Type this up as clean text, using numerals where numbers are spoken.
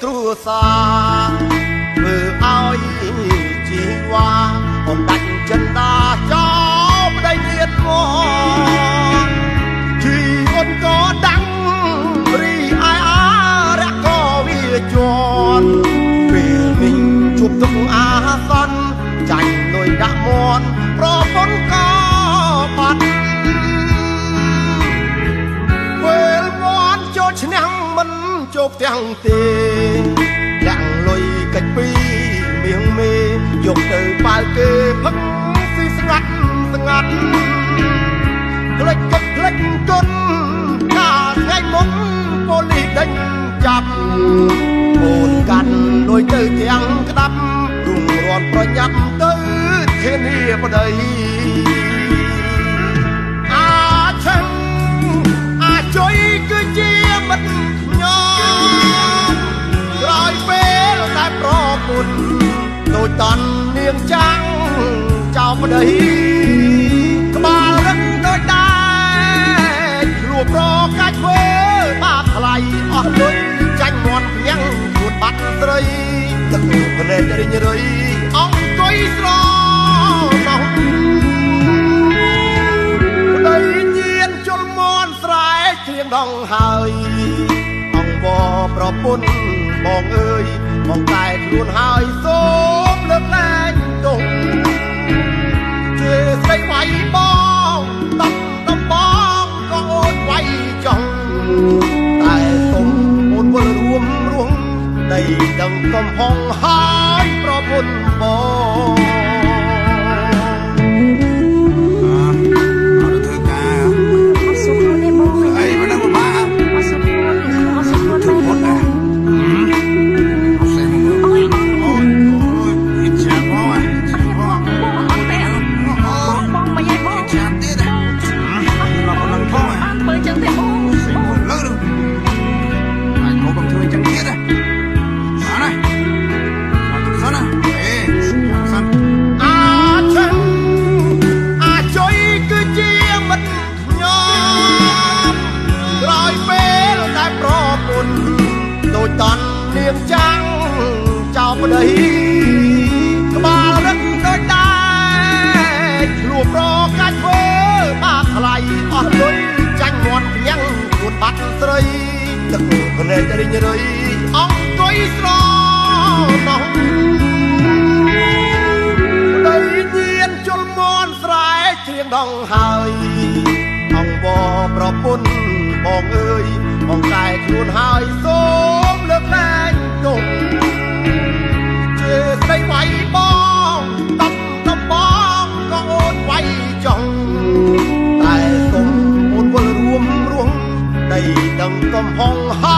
គ្រួសារធ្វើឲ្យជីវ៉ាអូនដាច់ចិនដាចោលប្តីទៀតមកជីអូនក៏ដាំងរីអាយអារៈក៏វាជន់ពេលនេះជួបទុកអាសន្នចាញ់លុយដាក់មន់ប្រពន្ធក៏បាត់ពេលមន់ចូលឆ្នាំមិនជោគទាំងទេលាក់លុយកាច់ពីមៀងមេយកទៅប៉ាវគេផឹកស៊ីស្ងាត់ស្ងាត់ផ្លេចគិតផ្លេចគុណថាថ្ងៃមុនប៉ូលីសដេញចាប់អូនកាន់លុយទៅទាំងក្តាប់រុំរាន់ប្រញាប់ទៅធានាប្តីឆឹងចុយគឺជាមិត្តខ្ញុំក្រោយពេលតែប្រពន្ធដូចតន់នាងចាំងចោលប្តីក្បាលរឹងដូចដែរឆ្លោះប្រកាច់ធ្វើបាបថ្លៃអស់លុយចាញ់មន់ភ្ញាំងជួតបាត់ស្រីទឹកភ្នែករិញរៃអង្គុយស្រណោះប្តីញៀនជលមន់ស្រែជ្រៀងដងហើយអង្គបប្រពន្ធបងអើយបងតែខ្លួនហើយសូមលើកលែងទុំជាស្រីវាយបងតំបងក៏អូនវាយចង់តែសុំអូនវិលរួមរងដីដឹងកំហុងហើយប្រពន្ធបងតន់នាងចាំងចោលប្តីក្បាលរឹងដូចដែរឆ្លោះប្រកាច់ធ្វើបាបថ្លៃអស់លុយចាញ់មន់ភ្ញាំងជួតបាត់ស្រីទឹកភ្នែករិញរៃអង្គុយស្រណោះប្តីញៀនជលមន់ស្រែជ្រៀងដងហើយអង្គបប្រពន្ធបងអើយបងតែខ្លួនហើយសូមលើកលែងទុំជាស្រីវាយបងតំបងក៏អូនវាយចង់តែសុំអូនវិលរួមរងដីដឹងកំហុងហើយ